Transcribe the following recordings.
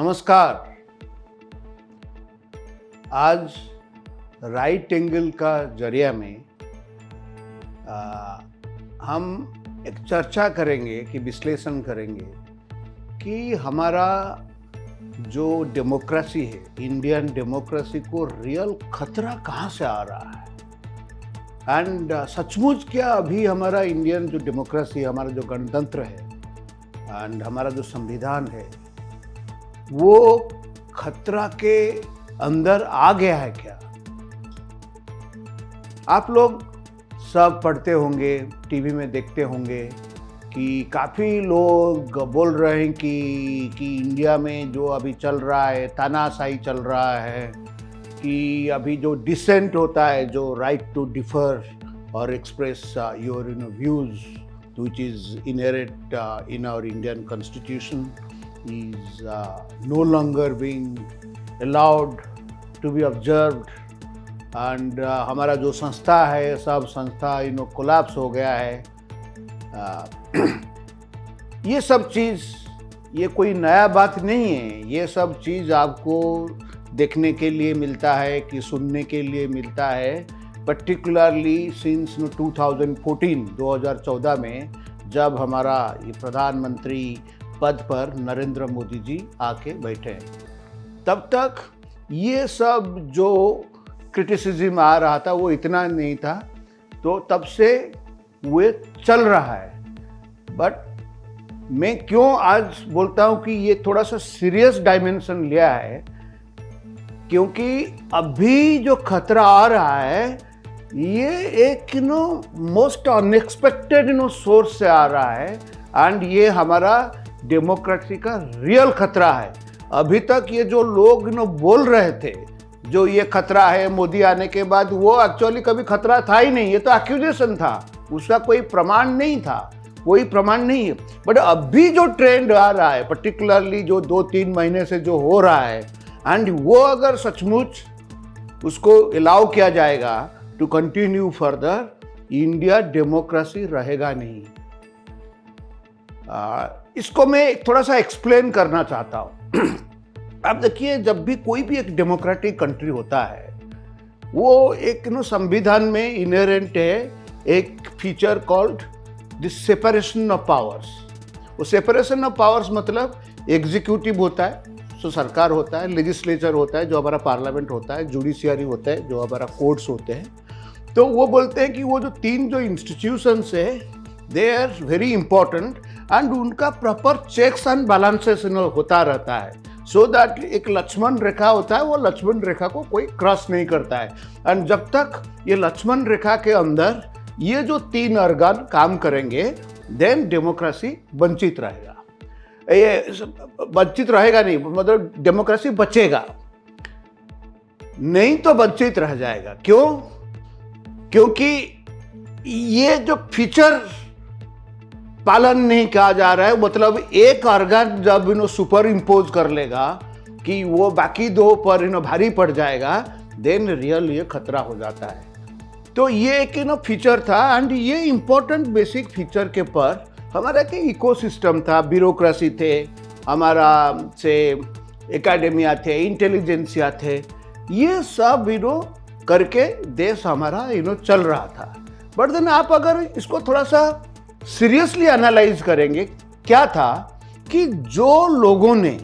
नमस्कार। आज right angle का जरिया में हम एक चर्चा करेंगे कि विश्लेषण करेंगे कि हमारा जो डेमोक्रेसी है, इंडियन डेमोक्रेसी को रियल खतरा कहाँ से आ रहा है एंड सचमुच क्या अभी हमारा इंडियन जो डेमोक्रेसी, हमारा जो गणतंत्र है एंड हमारा जो संविधान है वो खतरा के अंदर आ गया है क्या? आप लोग सब पढ़ते होंगे, टीवी में देखते होंगे कि काफ़ी लोग बोल रहे हैं कि इंडिया में जो अभी चल रहा है, तानाशाही चल रहा है, कि अभी जो डिसेंट होता है, जो राइट टू डिफर और express your views which is inherent in our Indian constitution is no longer being allowed to be observed and हमारा जो संस्था है, सब संस्था कोलैप्स हो गया है। ये सब चीज़, ये कोई नया बात नहीं है। ये सब चीज़ आपको देखने के लिए मिलता है कि सुनने के लिए मिलता है, पर्टिकुलरली सिंस 2014 में जब हमारा ये प्रधानमंत्री पद पर नरेंद्र मोदी जी आके बैठे हैं। तब तक ये सब जो क्रिटिसिज्म आ रहा था वो इतना नहीं था, तो तब से वो चल रहा है। बट मैं क्यों आज बोलता हूँ कि ये थोड़ा सा सीरियस डायमेंशन लिया है, क्योंकि अभी जो खतरा आ रहा है ये एक मोस्ट अनएक्सपेक्टेड सोर्स से आ रहा है एंड ये हमारा डेमोक्रेसी का रियल खतरा है। अभी तक ये जो लोग बोल रहे थे जो ये खतरा है मोदी आने के बाद, वो एक्चुअली कभी खतरा था ही नहीं। ये तो एक्यूजेशन था, उसका कोई प्रमाण नहीं था, कोई प्रमाण नहीं है। बट अभी जो ट्रेंड आ रहा है, पर्टिकुलरली जो 2-3 महीने से जो हो रहा है, एंड वो अगर सचमुच उसको अलाउ किया जाएगा to continue further, India democracy रहेगा नहीं। इसको मैं थोड़ा सा एक्सप्लेन करना चाहता हूँ। आप देखिए, जब भी कोई भी एक डेमोक्रेटिक कंट्री होता है, वो एक संविधान में इनहेरेंट है एक feature called the separation of powers. वो सेपरेशन ऑफ पावर्स मतलब एग्जीक्यूटिव होता है, जो सरकार होता है, लेजिस्लेचर होता है जो हमारा पार्लियामेंट होता है, जुडिशियरी होता है जो हमारा कोर्ट्स होते हैं। तो वो बोलते हैं कि वो जो 3 जो इंस्टीट्यूशंस है they are very important and उनका प्रॉपर चेक्स एंड बैलेंसेस होता रहता है, सो दैट एक लक्ष्मण रेखा होता है, वो लक्ष्मण रेखा को कोई क्रॉस नहीं करता है। एंड जब तक ये लक्ष्मण रेखा के अंदर ये जो 3 ऑर्गन काम करेंगे, देन डेमोक्रेसी वंचित रहेगा। ये वंचित रहेगा नहीं, मतलब डेमोक्रेसी बचेगा, नहीं तो वंचित रह जाएगा। क्यों? क्योंकि ये जो फीचर पालन नहीं किया जा रहा है, मतलब एक ऑर्गन जब सुपर इम्पोज कर लेगा कि वो बाकी 2 पर भारी पड़ जाएगा, देन रियल ये खतरा हो जाता है। तो ये एक फीचर था एंड ये इंपॉर्टेंट बेसिक फीचर के पर हमारा के इकोसिस्टम था, ब्यूरोक्रेसी थे, हमारा से एकेडेमिया थे, इंटेलिजेंसिया थे, ये सब करके देश हमारा चल रहा था। बट देन आप अगर इसको थोड़ा सा सीरियसली एनालाइज करेंगे, क्या था कि जो लोगों ने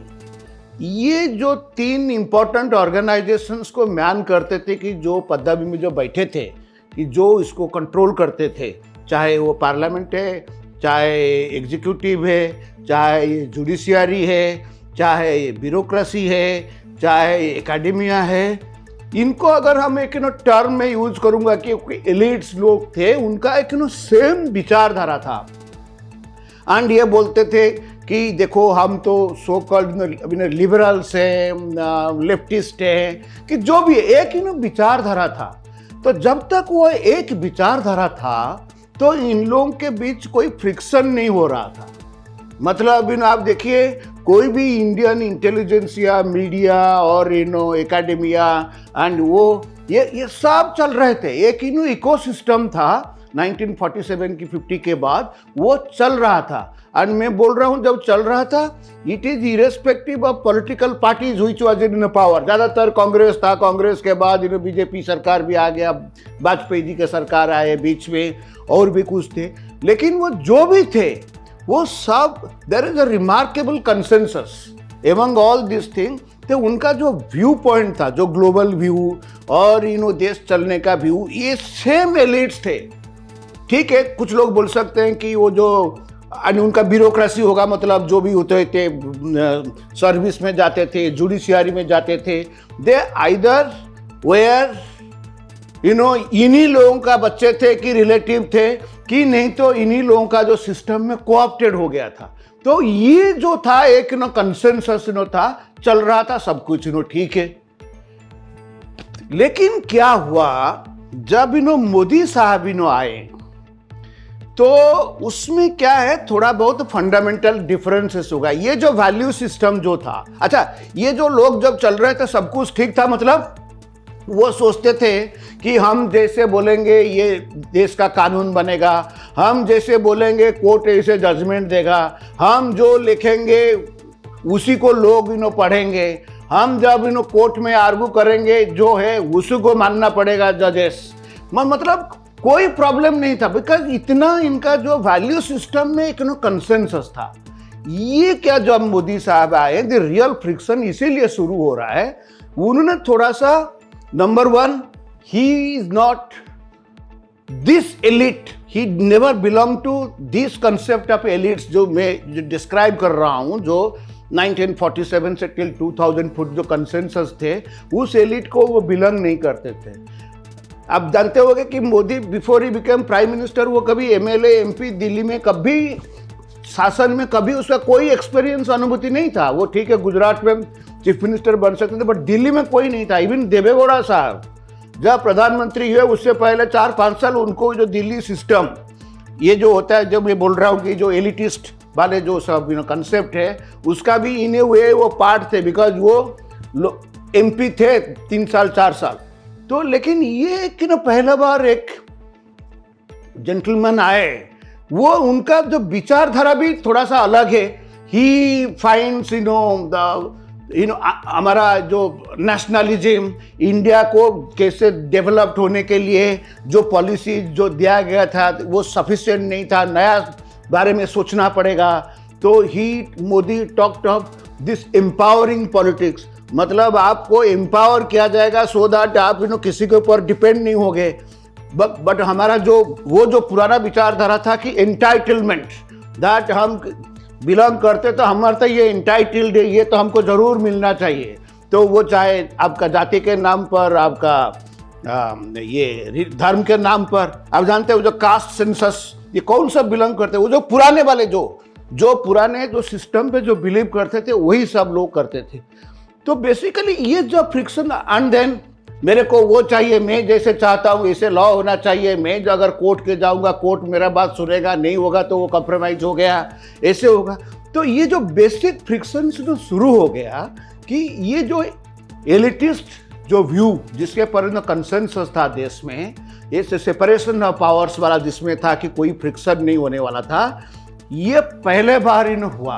ये जो 3 इंपॉर्टेंट ऑर्गेनाइजेशंस को मैन करते थे, कि जो पदवी में जो बैठे थे, कि जो इसको कंट्रोल करते थे, चाहे वो पार्लियामेंट है, चाहे एग्जीक्यूटिव है, चाहे जुडिशियरी है, चाहे ब्यूरोक्रेसी है, चाहे एकेडेमिया है, इनको अगर हम एक टर्म में यूज करूंगा कि एलिट्स लोग थे, उनका एक सेम विचारधारा था। एंड ये बोलते थे कि देखो हम तो सो कॉल्ड लिबरल्स हैं, लेफ्टिस्ट हैं, कि जो भी एक विचारधारा था। तो जब तक वो एक विचारधारा था तो इन लोगों के बीच कोई फ्रिक्शन नहीं हो रहा था। मतलब आप देखिए, कोई भी इंडियन इंटेलिजेंसिया, मीडिया और एकेडेमिया एंड वो ये सब चल रहे थे, एक इकोसिस्टम था 1947 की 50 के बाद वो चल रहा था। एंड मैं बोल रहा हूँ जब चल रहा था, it is irrespective of political parties which was in power. ज़्यादातर कांग्रेस था, कांग्रेस के बाद बीजेपी सरकार भी आ गया, वाजपेयी जी के सरकार आए बीच में, और भी कुछ थे। लेकिन वो जो भी थे वो सब, there is a remarkable consensus among all this thing. तो उनका जो व्यू पॉइंट था, जो ग्लोबल व्यू और देश चलने का व्यू, ये सेम एलिट्स थे। ठीक है, कुछ लोग बोल सकते हैं कि वो जो उनका ब्यूरोक्रेसी होगा, मतलब जो भी होते थे, सर्विस में जाते थे, जुडिशियरी में जाते थे, दे आइदर वेयर इन्हीं लोगों का बच्चे थे कि रिलेटिव थे, कि नहीं तो इन्हीं लोगों का जो सिस्टम में कोऑप्टेड हो गया था। तो ये जो था एक कंसेंसस था, चल रहा था सब कुछ ठीक है। लेकिन क्या हुआ जब मोदी साहब आए, तो उसमें क्या है, थोड़ा बहुत फंडामेंटल डिफरेंसेस होगा। ये जो वैल्यू सिस्टम जो था, अच्छा, ये जो लोग जब चल रहे थे सब कुछ ठीक था, मतलब वो सोचते थे कि हम जैसे बोलेंगे ये देश का कानून बनेगा, हम जैसे बोलेंगे कोर्ट ऐसे जजमेंट देगा, हम जो लिखेंगे उसी को लोग पढ़ेंगे, हम जब कोर्ट में आर्गू करेंगे जो है उसी को मानना पड़ेगा जजेस। मतलब कोई प्रॉब्लम नहीं था, बिकॉज इतना इनका जो वैल्यू सिस्टम में एक कंसेंसस था। ये क्या जब मोदी साहब आए, द रियल फ्रिक्शन इसीलिए शुरू हो रहा है। उन्होंने थोड़ा सा, number one, he is not this elite, he never belonged to this concept of elites जो मैं डिस्क्राइब कर रहा हूँ, जो 1947 से टिल 2000 फुट जो कंसेंसस थे, उस एलिट को वो बिलोंग नहीं करते थे। आप जानते होंगे कि Modi before he become prime minister, वो कभी एमएलए एमपी दिल्ली में कभी शासन में कभी उसका कोई एक्सपीरियंस अनुभूति नहीं था। वो ठीक है गुजरात में चीफ मिनिस्टर बन सकते थे, बट दिल्ली में कोई नहीं था। इवन देवेगौड़ा साहब जब प्रधानमंत्री हुए उससे पहले 4-5 साल उनको जो दिल्ली सिस्टम, ये जो होता है, जब मैं बोल रहा हूँ कि जो एलिटिस्ट वाले जो सब कंसेप्ट है, उसका भी इन्हें हुए वो पार्ट थे, बिकॉज वो एमपी थे 3 साल 4 साल। तो लेकिन ये कि पहला बार एक जेंटलमैन आए, वो उनका जो विचारधारा भी थोड़ा सा अलग है। ही फाइंड्स हमारा जो नेशनलिज्म, इंडिया को कैसे डेवलप्ड होने के लिए जो पॉलिसी जो दिया गया था वो सफिशिएंट नहीं था, नया बारे में सोचना पड़ेगा। तो Modi talked of this empowering politics, मतलब आपको एम्पावर किया जाएगा सो दैट आप किसी के ऊपर डिपेंड नहीं होंगे। बट हमारा वो जो पुराना विचारधारा था कि एंटाइटलमेंट, दैट हम बिलोंग करते तो हमारा तो ये एंटाइटल्ड है, ये तो हमको ज़रूर मिलना चाहिए। तो वो चाहे आपका जाति के नाम पर, आपका ये धर्म के नाम पर, आप जानते हो जो कास्ट सेंसस, ये कौन सा बिलोंग करते, वो जो पुराने वाले जो पुराने जो सिस्टम पे जो बिलीव करते थे वही सब लोग करते थे। तो बेसिकली ये जो फ्रिक्शन, एंड देन मेरे को वो चाहिए, मैं जैसे चाहता हूँ ऐसे लॉ होना चाहिए, मैं जो अगर कोर्ट के जाऊँगा कोर्ट मेरा बात सुनेगा, नहीं होगा तो वो कॉम्प्रोमाइज हो गया, ऐसे होगा। तो ये जो बेसिक फ्रिक्शन जो शुरू हो गया कि ये जो एलिटिस्ट जो व्यू जिसके पर कंसेंसस था देश में, ये सेपरेशन ऑफ पावर्स वाला जिसमें था कि कोई फ्रिक्शन नहीं होने वाला था, ये पहले बार हुआ।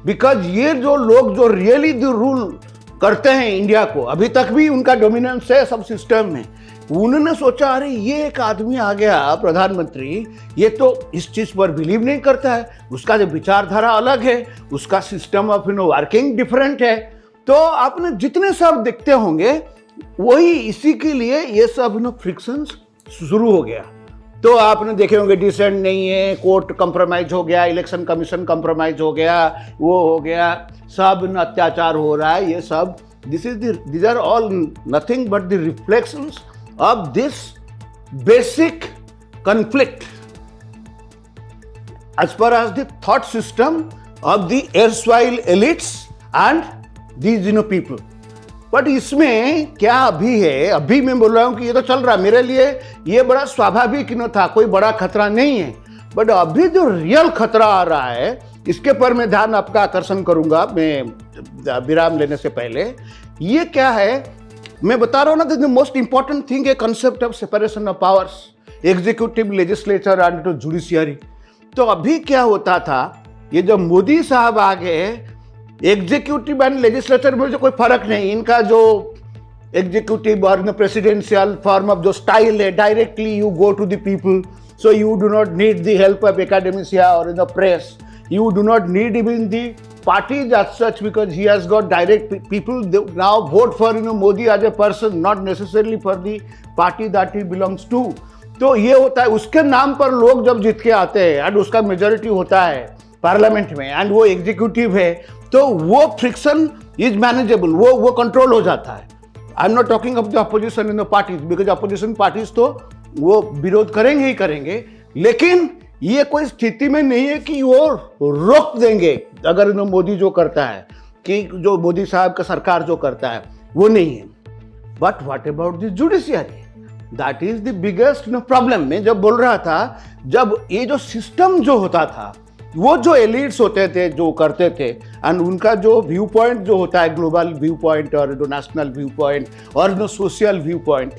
बिकॉज ये जो लोग जो रियली द रूल करते हैं इंडिया को, अभी तक भी उनका डोमिनेंस है सब सिस्टम में, उन्होंने सोचा अरे ये एक आदमी आ गया प्रधानमंत्री, ये तो इस चीज़ पर बिलीव नहीं करता है, उसका जो विचारधारा अलग है, उसका सिस्टम ऑफ वर्किंग डिफरेंट है। तो आपने जितने सब देखते होंगे वही इसी के लिए ये सब फ्रिक्शंस शुरू हो गया। तो आपने देखे होंगे डिसेंट नहीं है, कोर्ट कंप्रोमाइज हो गया, इलेक्शन कमीशन कंप्रोमाइज हो गया, वो हो गया, सब अत्याचार हो रहा है, ये सब these are all nothing but the reflections of this basic conflict as far as the thought system of the erstwhile elites and these people. But इसमें क्या अभी है, अभी मैं बोल रहा हूँ कि ये तो चल रहा, मेरे लिए ये बड़ा स्वाभाविक था, कोई बड़ा खतरा नहीं है। बट अभी जो रियल खतरा आ रहा है, इसके पर मैं ध्यान आपका आकर्षण करूंगा मैं विराम लेने से पहले। ये क्या है मैं बता रहा हूँ ना, द मोस्ट इंपॉर्टेंट थिंग है concept of separation of powers. Executive, legislature and judiciary. तो अभी क्या होता था, ये जब मोदी साहब आ गए, एग्जीक्यूटिव एंड लेजिस्लेचर में जो कोई फर्क नहीं, इनका जो एग्जीक्यूटिव और प्रेसिडेंशियल फॉर्म ऑफ जो स्टाइल है, directly you go to the people, so you do not need the help of academia और in the press, you do not need even the parties as such, because he has got direct people now vote for Modi as a person, not necessarily for the party that he belongs to। तो ये होता है, उसके नाम पर लोग जब जीत के आते हैं एंड उसका मेजोरिटी होता है पार्लियामेंट में एंड वो एग्जीक्यूटिव है, तो वो फ्रिक्शन इज मैनेजेबल, वो कंट्रोल हो जाता है। I am not talking of the opposition in the parties, because opposition parties तो वो विरोध करेंगे ही करेंगे, लेकिन ये कोई स्थिति में नहीं है कि वो रोक देंगे अगर मोदी जो करता है, कि जो मोदी साहब का सरकार जो करता है वो नहीं है। But what about the judiciary, that is the biggest problem. मैं जब बोल रहा था, जब ये जो सिस्टम जो होता था, वो जो एलिट्स होते थे जो करते थे, एंड उनका जो व्यू पॉइंट जो होता है, ग्लोबल व्यू पॉइंट और जो नेशनल व्यू पॉइंट और जो सोशल व्यू पॉइंट,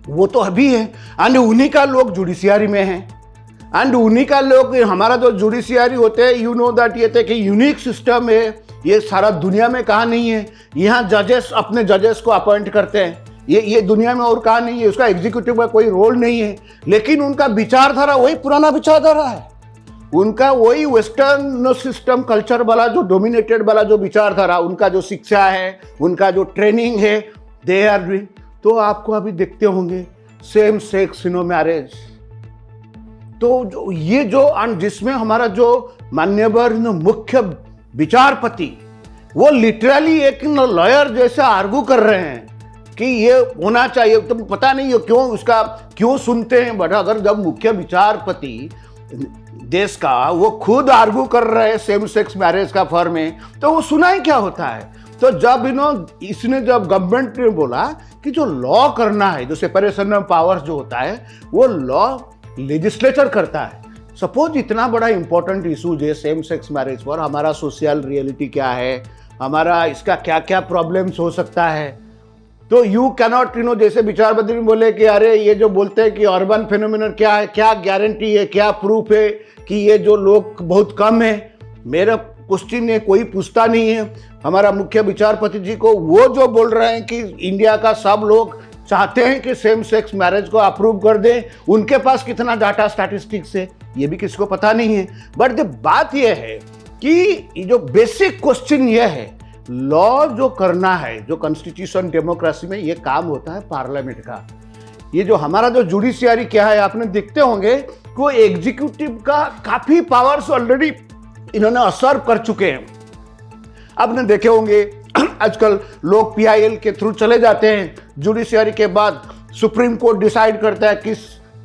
वो तो अभी है, एंड उन्हीं का लोग जुडिशियरी में है, एंड उन्हीं का लोग, हमारा जो जुडिशियरी होते हैं, यू नो दैट ये थे कि यूनिक सिस्टम है, ये सारा दुनिया में कहाँ नहीं है। यहाँ जजेस अपने जजेस को अपॉइंट करते हैं, ये दुनिया में और कहाँ नहीं है, उसका एग्जीक्यूटिव का कोई रोल नहीं है, लेकिन उनका विचारधारा वही पुराना विचारधारा है, उनका वही वेस्टर्न सिस्टम कल्चर वाला जो डोमिनेटेड वाला जो विचारधारा, उनका जो शिक्षा है, उनका जो ट्रेनिंग है, दे आर डूइंग। तो आपको अभी देखते होंगे सेम सेक्स मैरिज, तो ये जो जिसमें हमारा जो मान्यवर मुख्य विचारपति, वो लिटरली एक लॉयर जैसा आर्गू कर रहे हैं कि ये होना चाहिए। तो पता नहीं क्यों उसका क्यों सुनते हैं, बट अगर जब मुख्य विचारपति देश का वो खुद आर्गू कर रहे हैं सेम सेक्स मैरिज का फॉर्म में, तो वो सुना ही क्या होता है। तो जब इसने जब गवर्नमेंट ने बोला कि जो लॉ करना है, जो सेपरेशन ऑफ पावर्स जो होता है, वो लॉ लेजिस्लेचर करता है। सपोज इतना बड़ा इंपॉर्टेंट इशू है सेम सेक्स मैरिज पर, हमारा सोशल रियलिटी क्या है, हमारा इसका क्या क्या प्रॉब्लम्स हो सकता है, तो यू कैनॉट जैसे विचारपति बोले कि अरे ये जो बोलते हैं कि अर्बन फिनोमिनन क्या है, क्या गारंटी है, क्या प्रूफ है कि ये जो लोग बहुत कम है। मेरा क्वेश्चन है, कोई पूछता नहीं है हमारा मुख्य विचारपति जी को। वो जो बोल रहे हैं कि इंडिया का सब लोग चाहते हैं कि सेम सेक्स मैरिज को अप्रूव कर दें, उनके पास कितना डाटा स्टैटिस्टिक्स है ये भी किसी को पता नहीं है। बट द बात यह है कि जो बेसिक क्वेश्चन यह है, लॉ जो करना है, जो कॉन्स्टिट्यूशन डेमोक्रेसी में ये काम होता है पार्लियामेंट का। ये जो हमारा जो जुडिशियरी क्या है, आपने देखते होंगे कि वो एग्जीक्यूटिव का काफी पावर्स ऑलरेडी इन्होंने असर्व कर चुके हैं। आपने देखे होंगे आजकल लोग PIL के थ्रू चले जाते हैं, जुडिशियरी के बाद सुप्रीम कोर्ट डिसाइड करता है किस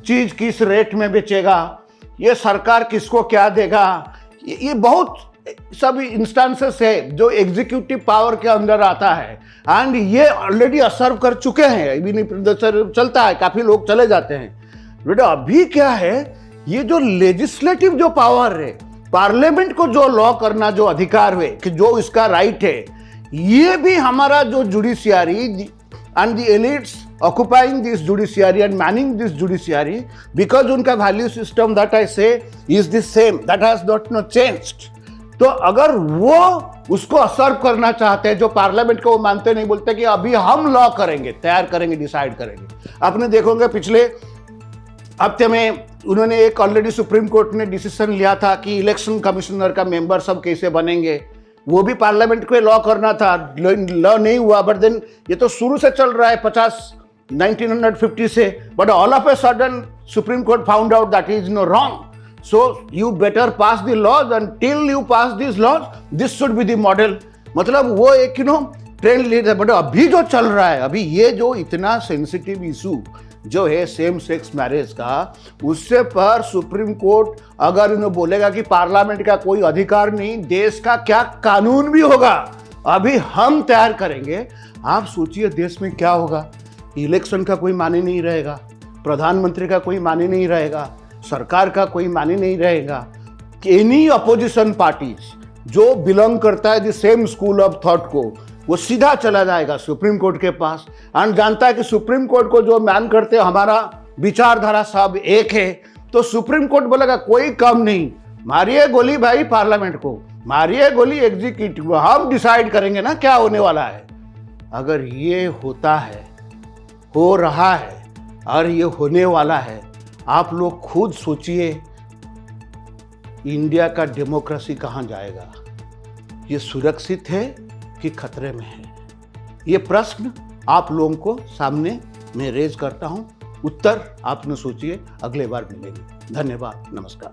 चीज किस रेट में बेचेगा, ये सरकार किसको क्या देगा। ये बहुत सब इंस्टेंसेस है जो एग्जीक्यूटिव पावर के अंदर आता है, एंड ये ऑलरेडी असर्व कर चुके हैं। इवन चलता है, काफी लोग चले जाते हैं। बेटा अभी क्या है, ये जो लेजिस्लेटिव जो पावर है, पार्लियामेंट को जो लॉ करना जो अधिकार है, कि जो इसका राइट है, ये भी हमारा जो judiciary and the elites occupying this judiciary and Manning this judiciary, because उनका वैल्यू सिस्टम दैट आई से is the same, that has not changed. तो अगर वो उसको असर करना चाहते हैं, जो पार्लियामेंट को वो मानते नहीं, बोलते कि अभी हम लॉ करेंगे, तैयार करेंगे, डिसाइड करेंगे। आपने देखोगे पिछले हफ्ते में उन्होंने एक ऑलरेडी सुप्रीम कोर्ट ने डिसीजन लिया था कि इलेक्शन कमिश्नर का मेंबर सब कैसे बनेंगे, वो भी पार्लियामेंट को लॉ करना था, लॉ नहीं हुआ। बट देन ये तो शुरू से चल रहा है 1950 से, but all of a sudden Supreme Court found out that is no wrong, so you better pass the laws, until you pass these laws this should be the model। मतलब वो एक ट्रेंड लीड है। But अभी जो चल रहा है, अभी ये जो इतना सेंसिटिव इशू जो है सेम सेक्स मैरिज का, उससे पर सुप्रीम कोर्ट अगर इन्हें बोलेगा कि पार्लियामेंट का कोई अधिकार नहीं, देश का क्या कानून भी होगा अभी हम तैयार करेंगे, आप सोचिए देश में क्या होगा। इलेक्शन का कोई माने नहीं रहेगा, प्रधानमंत्री का कोई माने नहीं रहेगा, सरकार का कोई माने नहीं रहेगा। एनी अपोजिशन पार्टीज जो बिलोंग करता है the same school of thought को, वो सीधा चला जाएगा सुप्रीम कोर्ट के पास, एंड जानता है कि सुप्रीम कोर्ट को जो मैन करते हैं हमारा विचारधारा सब एक है, तो सुप्रीम कोर्ट बोलेगा कोई कम नहीं, मारिए गोली भाई पार्लियामेंट को, मारिए गोली एग्जीक्यूटिव को, हम डिसाइड करेंगे ना क्या होने वाला है। अगर ये होता है, हो रहा है और ये होने वाला है, आप लोग खुद सोचिए इंडिया का डेमोक्रेसी कहाँ जाएगा। ये सुरक्षित है कि खतरे में है? ये प्रश्न आप लोगों को सामने मैं रेज करता हूं, उत्तर आपने सोचिए, अगले बार मिलेंगे। धन्यवाद, नमस्कार।